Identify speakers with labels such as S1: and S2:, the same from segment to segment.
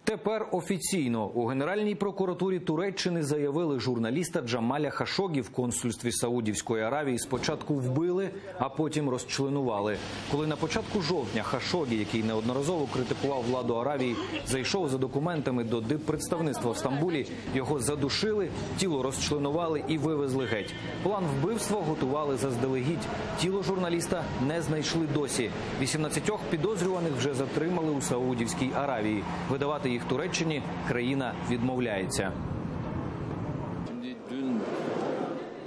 S1: Тепер офіційно у Генеральній прокуратурі Туреччини заявили, журналіста Джамаля Хашогі в консульстві Саудівської Аравії спочатку вбили, а потім розчленували. Коли на початку жовтня Хашогі, який неодноразово критикував владу Аравії, зайшов за документами до диппредставництва в Стамбулі, його задушили, тіло розчленували і вивезли геть. План вбивства готували заздалегідь. Тіло журналіста не знайшли досі. 18 підозрюваних вже затримали у Саудівській Аравії. Видавати їх Туреччині країна відмовляється.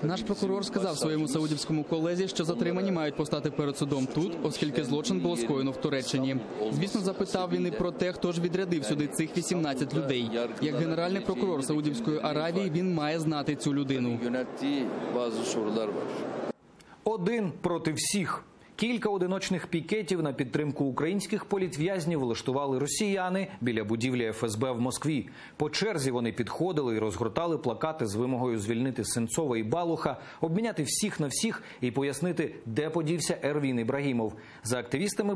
S2: Наш прокурор сказав своєму саудівському колезі, що затримані мають постати перед судом тут, оскільки злочин було скоєно в Туреччині. Звісно, запитав він і про те, хто ж відрядив сюди цих 18 людей. Як генеральний прокурор Саудівської Аравії, він має знати цю людину.
S1: Один проти всіх. Кілька одиночних пікетів на підтримку українських політв'язнів влаштували росіяни біля будівлі ФСБ в Москві. По черзі вони підходили і розгортали плакати з вимогою звільнити Сенцова і Балуха, обміняти всіх на всіх і пояснити, де подівся Ервін Ібрагімов. За активістами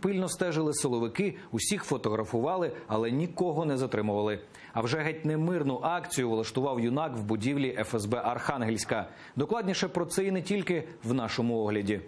S1: пильно стежили силовики, усіх фотографували, але нікого не затримували. А вже геть немирну акцію влаштував юнак в будівлі ФСБ Архангельська. Докладніше про це і не тільки в нашому огляді.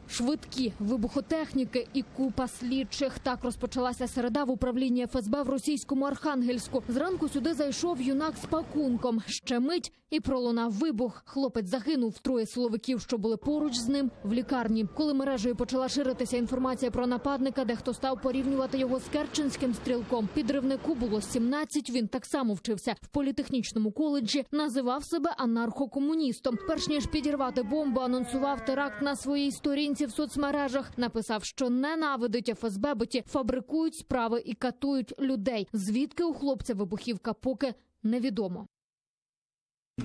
S3: Швидкі, вибухотехніки і купа слідчих. Так розпочалася середа в управлінні ФСБ в російському Архангельську. Зранку сюди зайшов юнак з пакунком. Ще мить і пролунав вибух. Хлопець загинув. Троє силовиків, що були поруч з ним, в лікарні. Коли мережею почала ширитися інформація про нападника, дехто став порівнювати його з керченським стрілком. Підривнику було 17, він так само вчився в політехнічному коледжі, називав себе анархокомуністом. Перш ніж підірвати бомбу, анонсував теракт на своїй сторінці в соцмережах. Написав, що ненавидить ФСБ, бо ті фабрикують справи і катують людей. Звідки у хлопця вибухівка, поки невідомо.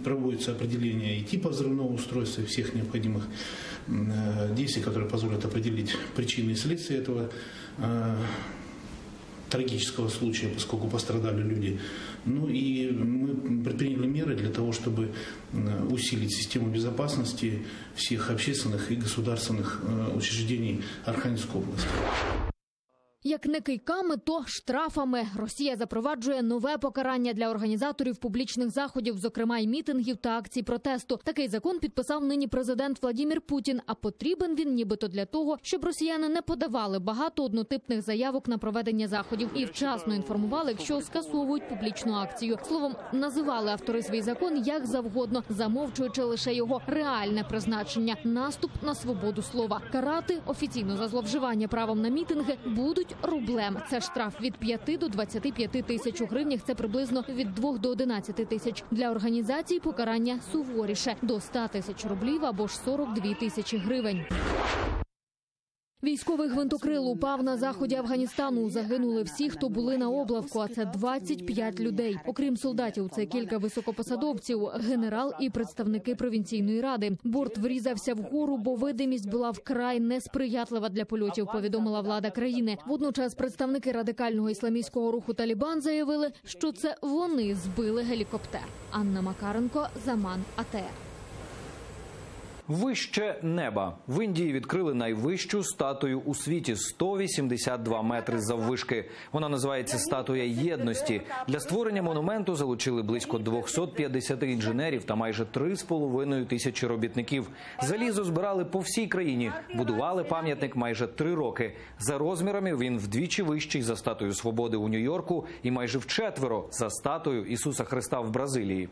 S4: Проводится определение и типа взрывного устройства, и всех необходимых действий, которые позволят определить причины и следствия этого трагического случая, поскольку пострадали люди. Ну и мы предприняли меры для того, чтобы усилить систему безопасности всех общественных и государственных учреждений Архангельской области.
S3: Як не кийками, то штрафами. Росія запроваджує нове покарання для організаторів публічних заходів, зокрема й мітингів та акцій протесту. Такий закон підписав нині президент Владимир Путін, а потрібен він нібито для того, щоб росіяни не подавали багато однотипних заявок на проведення заходів і вчасно інформували, якщо скасовують публічну акцію. Словом, називали автори свій закон як завгодно, замовчуючи лише його реальне призначення – наступ на свободу слова. Карати офіційно за зловживання правом на мітинги будуть рублем. Це штраф від 5 до 25 тисяч. У гривнях це приблизно від 2 до 11 тисяч. Для організацій покарання суворіше – до 100 тисяч рублів або ж 42 тисячі гривень. Військовий гвинтокрил упав на заході Афганістану. Загинули всі, хто були на облавку, а це 25 людей. Окрім солдатів, це кілька високопосадовців, генерал і представники провінційної ради. Борт врізався вгору, бо видимість була вкрай несприятлива для польотів, повідомила влада країни. Водночас представники радикального ісламістського руху «Талібан» заявили, що це вони збили гелікоптер. Анна Макаренко, Заман, АТР.
S1: Вище неба. В Індії відкрили найвищу статую у світі – 182 метри заввишки. Вона називається «Статуя єдності». Для створення монументу залучили близько 250 інженерів та майже 3,5 тисячі робітників. Залізо збирали по всій країні. Будували пам'ятник майже 3 роки. За розмірами він вдвічі вищий за статую Свободи у Нью-Йорку і майже вчетверо за статую Ісуса Христа в Бразилії.